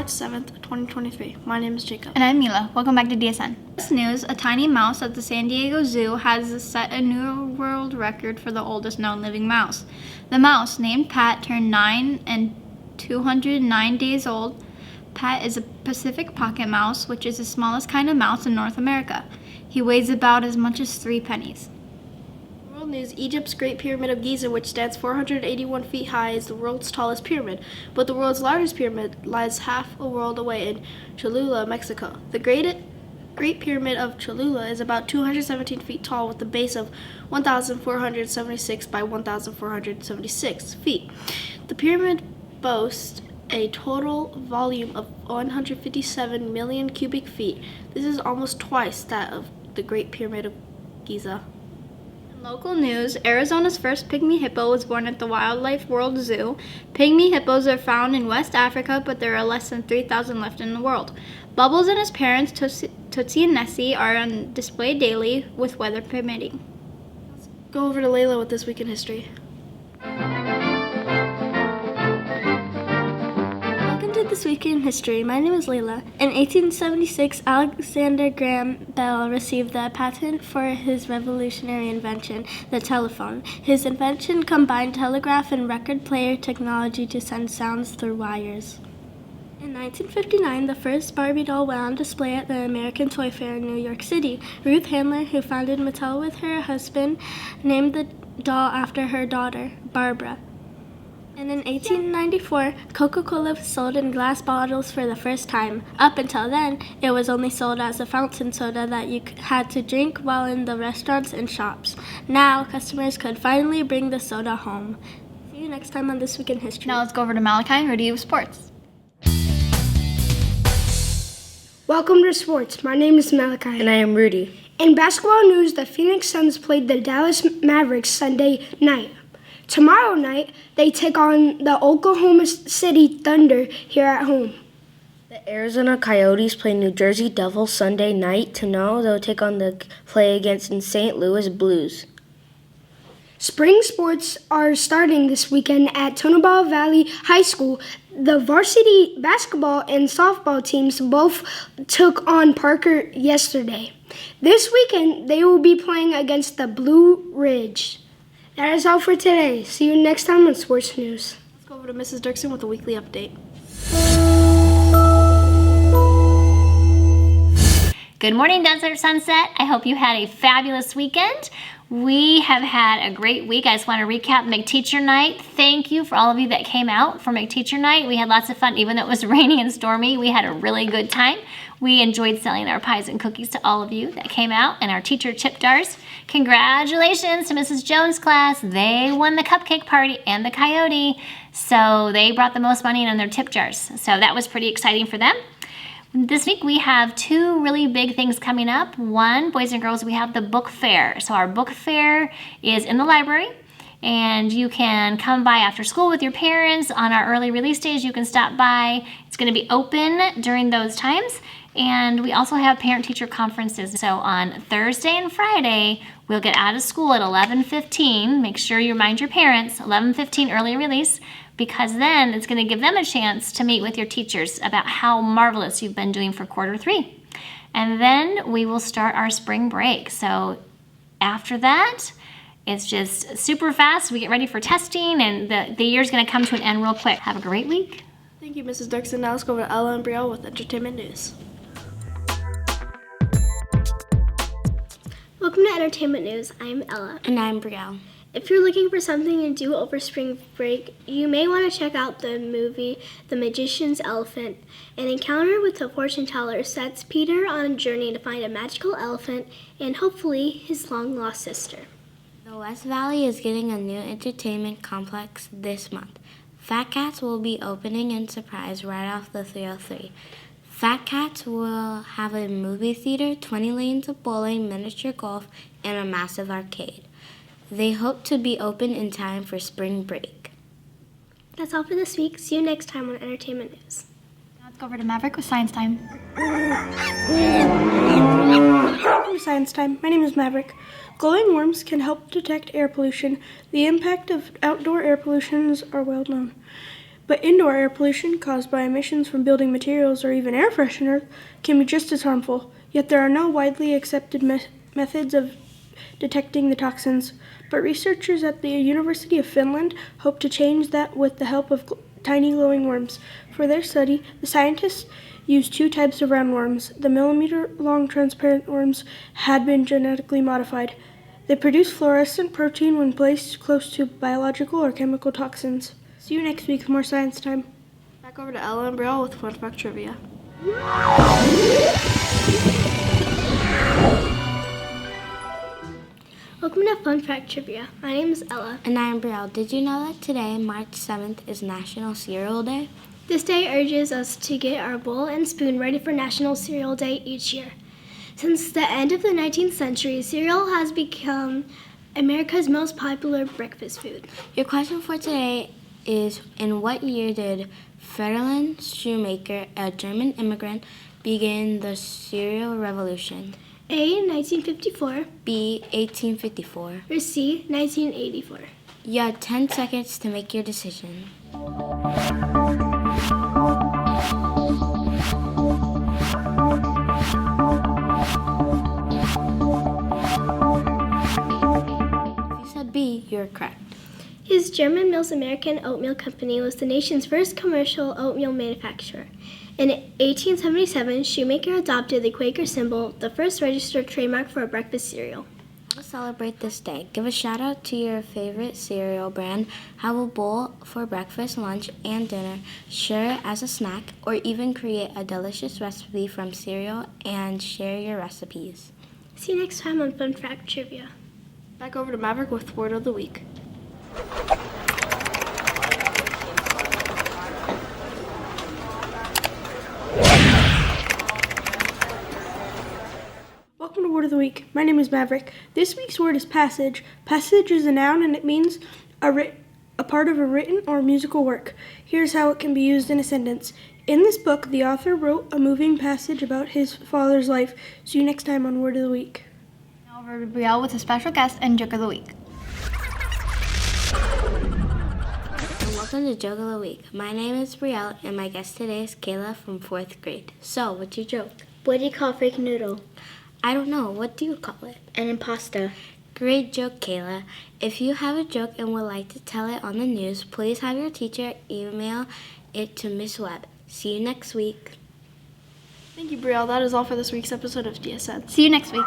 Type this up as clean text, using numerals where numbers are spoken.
March 7th, 2023. My name is Jacob. And I'm Mila. Welcome back to DSN. This news, a tiny mouse at the San Diego Zoo has set a new world record for the oldest known living mouse. The mouse, named Pat, turned 9 and 209 days old. Pat is a Pacific pocket mouse, which is the smallest kind of mouse in North America. He weighs about as much as 3 pennies. World news, Egypt's Great Pyramid of Giza, which stands 481 feet high, is the world's tallest pyramid, but the world's largest pyramid lies half a world away in Cholula, Mexico. The Great Pyramid of Cholula is about 217 feet tall with a base of 1,476 by 1,476 feet. The pyramid boasts a total volume of 157 million cubic feet. This is almost twice that of the Great Pyramid of Giza. In local news, Arizona's first pygmy hippo was born at the Wildlife World Zoo. Pygmy hippos are found in West Africa, but there are less than 3,000 left in the world. Bubbles and his parents, Tootsie and Nessie, are on display daily, with weather permitting. Let's go over to Layla with This Week in History. This Week in History. My name is Layla. In 1876, Alexander Graham Bell received the patent for his revolutionary invention, the telephone. His invention combined telegraph and record player technology to send sounds through wires. In 1959, the first Barbie doll went on display at the American Toy Fair in New York City. Ruth Handler, who founded Mattel with her husband, named the doll after her daughter, Barbara. And in 1894, Coca-Cola was sold in glass bottles for the first time. Up until then, it was only sold as a fountain soda that you had to drink while in the restaurants and shops. Now, customers could finally bring the soda home. See you next time on This Week in History. Now let's go over to Malachi and Rudy with sports. Welcome to sports. My name is Malachi. And I am Rudy. In basketball news, the Phoenix Suns played the Dallas Mavericks Sunday night. Tomorrow night, they take on the Oklahoma City Thunder here at home. The Arizona Coyotes play New Jersey Devils Sunday night. Tomorrow, they'll take on the play against the St. Louis Blues. Spring sports are starting this weekend at Tonopah Valley High School. The varsity basketball and softball teams both took on Parker yesterday. This weekend, they will be playing against the Blue Ridge. That is all for today. See you next time on Sports News. Let's go over to Mrs. Dirksen with a weekly update. Good morning, Desert Sunset. I hope you had a fabulous weekend. We have had a great week. I just want to recap McTeacher Night. Thank you for all of you that came out for McTeacher Night. We had lots of fun, even though it was rainy and stormy. We had a really good time. We enjoyed selling our pies and cookies to all of you that came out, and our teacher tip jars. Congratulations to Mrs. Jones' class. They won the cupcake party and the coyote, so they brought the most money in their tip jars. So that was pretty exciting for them. This week we have 2 really big things coming up. One, boys and girls, we have the book fair. So our book fair is in the library, and you can come by after school with your parents. On our early release days, you can stop by. It's going to be open during those times. And we also have parent-teacher conferences. So on Thursday and Friday, we'll get out of school at 11:15. Make sure you remind your parents, 11:15 early release, because then it's going to give them a chance to meet with your teachers about how marvelous you've been doing for quarter 3. And then we will start our spring break. So after that, it's just super fast. We get ready for testing, and the year's going to come to an end real quick. Have a great week. Thank you, Mrs. Dirksen. Now let's go over to Ella and Brielle with entertainment news. Welcome to Entertainment News. I'm Ella. And I'm Brielle. If you're looking for something to do over spring break, you may want to check out the movie The Magician's Elephant. An encounter with a fortune teller sets Peter on a journey to find a magical elephant and hopefully his long-lost sister. The West Valley is getting a new entertainment complex this month. Fat Cats will be opening in Surprise right off the 303. Fat Cats will have a movie theater, 20 lanes of bowling, miniature golf, and a massive arcade. They hope to be open in time for spring break. That's all for this week. See you next time on Entertainment News. Now let's go over to Maverick with Science Time. Welcome to Science Time. My name is Maverick. Glowing worms can help detect air pollution. The impact of outdoor air pollution are well known. But indoor air pollution caused by emissions from building materials or even air fresheners can be just as harmful. Yet there are no widely accepted methods of detecting the toxins. But researchers at the University of Finland hope to change that with the help of tiny glowing worms. For their study, the scientists used two types of roundworms. The millimeter-long transparent worms had been genetically modified. They produce fluorescent protein when placed close to biological or chemical toxins. See you next week for more Science Time. Back over to Ella and Brielle with Fun Fact Trivia. Welcome to Fun Fact Trivia. My name is Ella. And I'm Brielle. Did you know that today, March 7th, is National Cereal Day? This day urges us to get our bowl and spoon ready for National Cereal Day each year. Since the end of the 19th century, cereal has become America's most popular breakfast food. Your question for today is, in what year did Ferdinand Shoemaker, a German immigrant, begin the cereal revolution? A, 1954, B, 1854. or C, 1984. You have 10 seconds to make your decision. If you said B, you're correct. His German Mills American Oatmeal Company was the nation's first commercial oatmeal manufacturer. In 1877, Shoemaker adopted the Quaker symbol, the first registered trademark for a breakfast cereal. To celebrate this day, give a shout out to your favorite cereal brand, have a bowl for breakfast, lunch, and dinner, share it as a snack, or even create a delicious recipe from cereal and share your recipes. See you next time on Fun Fact Trivia. Back over to Maverick with Word of the Week. Welcome to Word of the Week. My name is Maverick. This week's word is passage. Passage is a noun and it means a part of a written or musical work. Here's how it can be used in a sentence. In this book, the author wrote a moving passage about his father's life. See you next time on Word of the Week. Now over to Brielle with a special guest and Joke of the Week. And welcome to Joke of the Week. My name is Brielle, and my guest today is Kayla from 4th grade. So, what's your joke? What do you call fake noodle? I don't know. What do you call it? An imposter. Great joke, Kayla. If you have a joke and would like to tell it on the news, please have your teacher email it to Miss Webb. See you next week. Thank you, Brielle. That is all for this week's episode of DSN. See you next week.